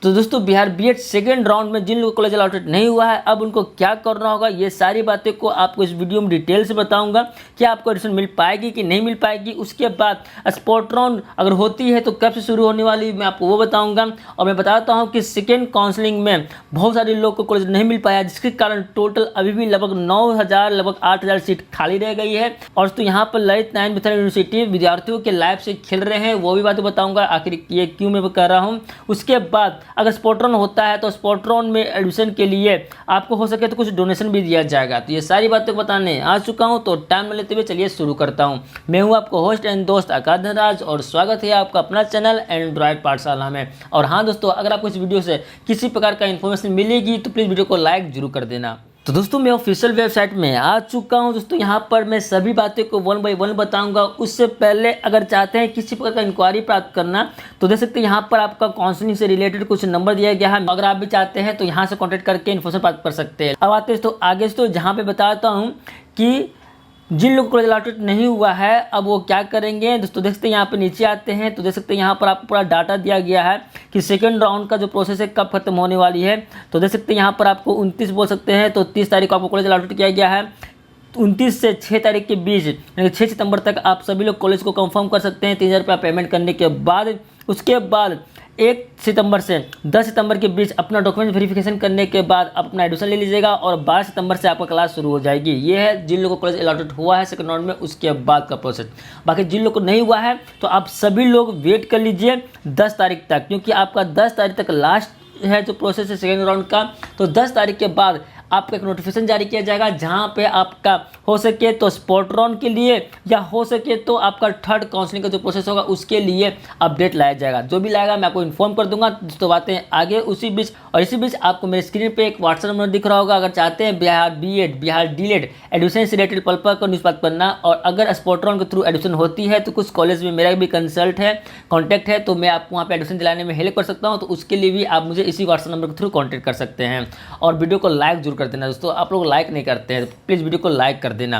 तो दोस्तों Bihar BEd second round में जिन लोगों को कॉलेज अलॉटेड नहीं हुआ है अब उनको क्या करना होगा, ये सारी बातें को आपको इस वीडियो में डिटेल से बताऊंगा कि आपको एडमिशन मिल पाएगी कि नहीं मिल पाएगी। उसके बाद स्पॉट राउंड अगर होती है तो कब से शुरू होने वाली मैं आपको वो बताऊंगा। और मैं बताता हूँ कि सेकेंड काउंसलिंग में बहुत सारे लोग को कॉलेज नहीं मिल पाया, जिसके कारण टोटल अभी भी लगभग 9,000 लगभग 8,000 सीट खाली रह गई है। और तो यहाँ पर ललित नारायण मिथिला यूनिवर्सिटी विद्यार्थियों के लाइफ से खेल रहे हैं, वो भी बातें बताऊंगा आखिर ये क्यों मैं कर रहा हूँ। उसके बाद अगर स्पॉट राउंड होता है तो स्पॉट राउंड में एडमिशन के लिए आपको हो सके तो कुछ डोनेशन भी दिया जाएगा। तो ये सारी बातें बताने आ चुका हूँ, तो टाइम न लेते हुए चलिए शुरू करता हूँ। मैं हूँ आपको होस्ट एंड दोस्त आकाश धनराज और स्वागत है आपका अपना चैनल एंड्रॉइड पाठशाला में। और हाँ दोस्तों, अगर आपको इस वीडियो से किसी प्रकार का इन्फॉर्मेशन मिलेगी तो प्लीज़ वीडियो को लाइक जरूर कर देना। तो दोस्तों मैं ऑफिशियल वेबसाइट में आ चुका हूं दोस्तों। यहाँ पर मैं सभी बातें को वन बाय वन बताऊंगा। उससे पहले अगर चाहते हैं किसी प्रकार का इंक्वायरी प्राप्त करना तो देख सकते हैं यहाँ पर आपका काउंसलिंग से रिलेटेड कुछ नंबर दिया गया है। अगर आप भी चाहते हैं तो यहाँ से कॉन्टैक्ट करके इन्फॉर्मेशन प्राप्त कर सकते हैं। अब आते हैं तो आगे से, तो जहाँ पे बताता हूँ कि जिन लोग को कॉलेज अलॉटेड नहीं हुआ है अब वो क्या करेंगे दोस्तों। देख सकते हैं यहाँ पे नीचे आते हैं तो देख सकते हैं यहाँ पर आपको पूरा डाटा दिया गया है कि सेकंड राउंड का जो प्रोसेस है कब खत्म होने वाली है। तो देख सकते हैं यहाँ पर आपको 29 बोल सकते हैं, तो 30 तारीख को आपको कॉलेज अलॉटेड किया गया है। 29 से 6 तारीख के बीच यानी 6 सितंबर तक आप सभी लोग कॉलेज को कंफर्म कर सकते हैं 3,000 रुपया पेमेंट करने के बाद। उसके बाद 1 सितंबर से 10 सितंबर के बीच अपना डॉक्यूमेंट वेरिफिकेशन करने के बाद आप अपना एडमिशन ले लीजिएगा और 12 सितंबर से आपका क्लास शुरू हो जाएगी। ये है जिन लोगों को कॉलेज अलॉटेड हुआ है सेकंड राउंड में, उसके बाद का प्रोसेस। बाकी जिन लोगों को नहीं हुआ है तो आप सभी लोग वेट कर लीजिए 10 तारीख तक, क्योंकि आपका 10 तारीख तक लास्ट है जो प्रोसेस है सेकेंड राउंड का। तो 10 तारीख के बाद आपका एक नोटिफिकेशन जारी किया जाएगा जहां पे आपका हो सके तो स्पॉट राउंड के लिए या हो सके तो आपका थर्ड काउंसलिंग का जो प्रोसेस होगा उसके लिए अपडेट लाया जाएगा। जो भी लाएगा मैं आपको इन्फॉर्म कर दूंगा। तो बातें आगे उसी बीच, और इसी बीच आपको मेरे स्क्रीन पे एक व्हाट्सएप नंबर दिख रहा होगा। अगर चाहते हैं बिहार बीएड बिहार डीलेड एडमिशन से रिलेटेड पल पर न्यूज़ प्राप्त करना और अगर स्पॉट राउंड के थ्रू एडमिशन होती है तो कुछ कॉलेज में मेरा भी कंसल्ट है, कॉन्टैक्ट है, तो मैं आपको वहाँ पर एडमिशन दिलाने में हेल्प कर सकता हूँ। तो उसके लिए भी आप मुझे इसी व्हाट्सएप नंबर के थ्रू कॉन्टैक्ट कर सकते हैं। और वीडियो को लाइक जरूर कर देना दोस्तों, आप लोग लाइक नहीं करते हैं तो प्लीज़ वीडियो को लाइक कर देना,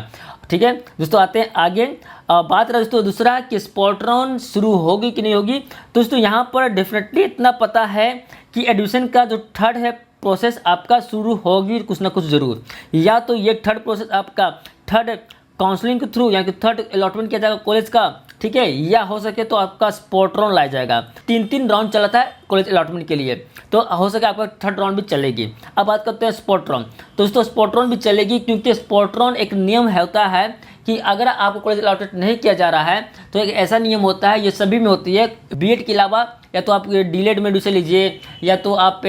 ठीक है दोस्तों। आते हैं आगे। बात रहा दोस्तों दूसरा कि स्पॉट राउंड शुरू होगी कि नहीं होगी। दोस्तों यहाँ पर डेफिनेटली इतना पता है कि एडमिशन का जो थर्ड है प्रोसेस आपका शुरू होगी कुछ ना कुछ जरूर। या तो ये थर्ड प्रोसेस आपका थर्ड काउंसलिंग के थ्रू यानी कि थर्ड अलॉटमेंट किया जाएगा कॉलेज का, ठीक है, या हो सके तो आपका स्पॉट राउंड लाया जाएगा। 3 राउंड चला था कॉलेज अलॉटमेंट के लिए, तो हो सके आपका थर्ड राउंड भी चलेगी। अब बात करते हैं स्पॉट राउंड। दोस्तों स्पॉट राउंड भी चलेगी क्योंकि स्पॉट राउंड एक नियम होता है कि अगर आपको कॉलेज अलॉटेड नहीं किया जा रहा है तो एक ऐसा नियम होता है, ये सभी में होती है बीएड के अलावा, या तो आप डीलेड में एडमिशन लीजिए, या तो आप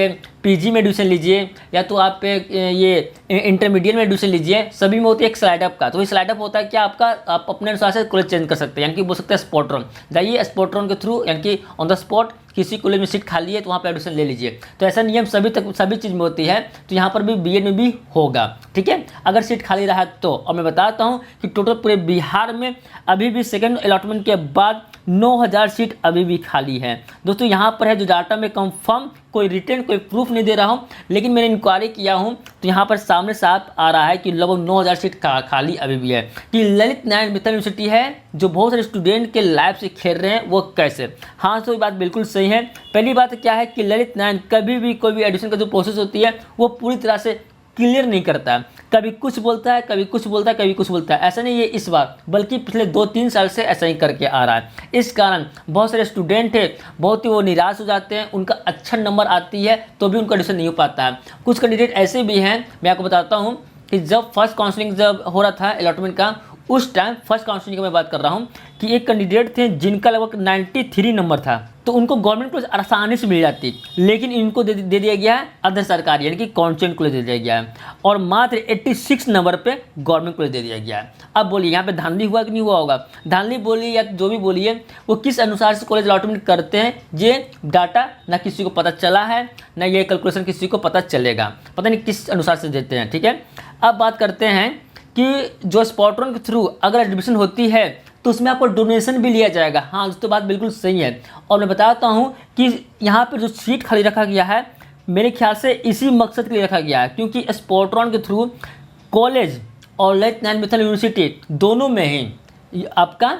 पीजी में एडमिशन लीजिए, या तो आप ये इंटरमीडिएट में एडमिशन लीजिए, सभी में होती है एक स्लाइड अप का। तो ये स्लाइड अप होता है क्या आपका, आप अपने अनुसार से कॉलेज चेंज कर सकते हैं, यानी कि बोल सकते हैं स्पॉट राउंड। जाइए स्पॉट राउंड के थ्रू यानी कि ऑन द स्पॉट किसी कॉलेज में सीट खाली है तो वहाँ पे एडमिशन ले लीजिए। तो ऐसा नियम सभी चीज़ में होती है, तो यहाँ पर भी बीएड में भी होगा, ठीक है, अगर सीट खाली रहा तो। और मैं बताता हूँ कि टोटल पूरे बिहार में अभी भी सेकेंड अलॉटमेंट के बाद 9,000 सीट अभी भी खाली है दोस्तों। यहाँ पर है जो डाटा में कंफर्म कोई रिटर्न कोई प्रूफ नहीं दे रहा हूँ, लेकिन मैंने इंक्वायरी किया हूँ तो यहाँ पर सामने साफ आ रहा है कि लगभग 9,000 सीट खाली अभी भी है। कि ललित नारायण मिथिला यूनिवर्सिटी है जो बहुत सारे स्टूडेंट के लाइफ से खेल रहे हैं, वो कैसे। हाँ तो ये बात बिल्कुल सही है। पहली बात क्या है कि ललित नारायण कभी भी कोई भी एडमिशन का जो प्रोसेस होती है वो पूरी तरह से क्लियर नहीं करता है, कभी कुछ बोलता है कभी कुछ बोलता है कभी कुछ बोलता है। ऐसा नहीं है इस बार, बल्कि पिछले 2-3 साल से ऐसा ही करके आ रहा है। इस कारण बहुत सारे स्टूडेंट है बहुत ही वो निराश हो जाते हैं, उनका अच्छा नंबर आती है तो भी उनका एडमिशन नहीं हो पाता है। कुछ कैंडिडेट ऐसे भी हैं, मैं आपको बताता हूँ कि जब फर्स्ट काउंसलिंग जब हो रहा था अलॉटमेंट का, उस टाइम फर्स्ट काउंसलिंग की मैं बात कर रहा हूँ कि एक कैंडिडेट थे जिनका लगभग 93 नंबर था, तो उनको गवर्नमेंट कॉलेज आसानी से मिल जाती, लेकिन इनको दे दिया गया है अदर सरकारी यानी कि कॉन्वेंट कॉलेज दे दिया गया है, और मात्र 86 नंबर पे गवर्नमेंट कॉलेज दे दिया गया है। अब बोलिए यहाँ पे धांधली हुआ कि नहीं हुआ होगा। धांधली बोलिए या जो भी बोलिए, वो किस अनुसार से कॉलेज अलॉटमेंट करते हैं ये डाटा ना किसी को पता चला है, ना ये कैलकुलेशन किसी को पता चलेगा, पता नहीं किस अनुसार से देते हैं, ठीक है। अब बात करते हैं कि जो स्पॉट राउंड के थ्रू अगर एडमिशन होती है तो उसमें आपको डोनेशन भी लिया जाएगा। हाँ दोस्तों बात बिल्कुल सही है। और मैं बताता हूँ कि यहाँ पर जो सीट खाली रखा गया है मेरे ख्याल से इसी मकसद के लिए रखा गया है, क्योंकि स्पॉट राउंड के थ्रू कॉलेज और ललित नारायण मिथिला यूनिवर्सिटी दोनों में ही आपका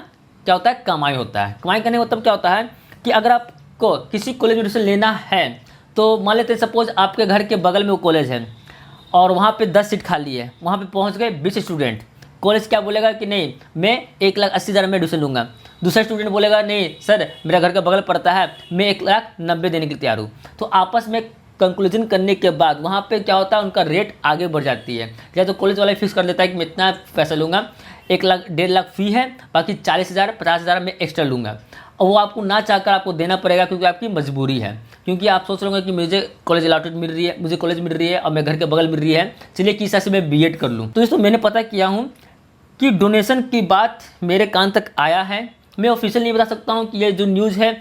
क्या होता है, कमाई होता है। कमाई करने का मतलब क्या होता है कि अगर आपको किसी कॉलेज में एडमिशन लेना है तो मान लेते हैं सपोज आपके घर के बगल में वो कॉलेज है और वहाँ पे 10 सीट खाली है, वहाँ पे पहुँच गए 20 स्टूडेंट। कॉलेज क्या बोलेगा कि नहीं मैं 1,80,000 में एडमिशन लूँगा। दूसरा स्टूडेंट बोलेगा नहीं सर मेरा घर का बगल पड़ता है, मैं 1,90,000 देने के लिए तैयार हूँ। तो आपस में कंक्लूजन करने के बाद वहाँ पे क्या होता है, उनका रेट आगे बढ़ जाती है। या तो कॉलेज वाला फिक्स कर देता है कि मैं इतना पैसा लूँगा, 1 लाख 1.5 लाख फ़ी है, बाकी 40,000 50,000 मैं एक्स्ट्रा लूँगा। और वो आपको ना चाहकर आपको देना पड़ेगा क्योंकि आपकी मजबूरी है। क्योंकि आप सोच रहे होंगे कि मुझे कॉलेज अलॉटेड मिल रही है, मुझे कॉलेज मिल रही है और मैं घर के बगल मिल रही है, चलिए किस हिसाब से मैं बीएड कर लूँ। तो दोस्तों मैंने पता किया हूँ कि डोनेशन की बात मेरे कान तक आया है। मैं ऑफिशियल नहीं बता सकता हूँ कि ये जो न्यूज़ है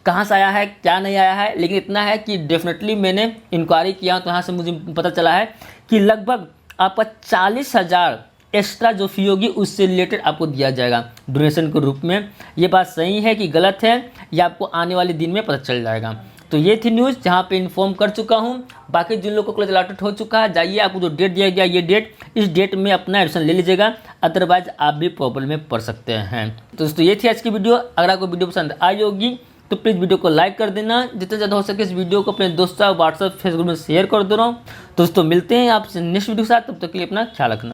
कहाँ से आया है क्या नहीं आया है, लेकिन इतना है कि डेफिनेटली मैंने इंक्वायरी किया तो यहाँ से मुझे पता चला है कि लगभग आपका 40,000 एक्स्ट्रा जो फ़ी होगी उससे रिलेटेड आपको दिया जाएगा डोनेशन के रूप में। ये बात सही है कि गलत है, ये आपको आने वाले दिन में पता चल जाएगा। तो ये थी न्यूज़ जहाँ पे इन्फॉर्म कर चुका हूँ। बाकी जिन लोगों को कॉलेज अलॉटेड हो चुका है, जाइए आपको जो डेट दिया गया ये डेट, इस डेट में अपना एडमिशन ले लीजिएगा, अदरवाइज आप भी प्रॉब्लम में पड़ सकते हैं। तो दोस्तों ये थी आज की वीडियो। अगर आपको वीडियो पसंद आई होगी तो प्लीज़ वीडियो को लाइक कर देना, जितना ज़्यादा हो सके इस वीडियो को अपने दोस्तों व्हाट्सएप फेसबुक में शेयर कर दो। दोस्तों मिलते हैं आपसे नेक्स्ट वीडियो के साथ, तब तक के लिए अपना ख्याल रखना।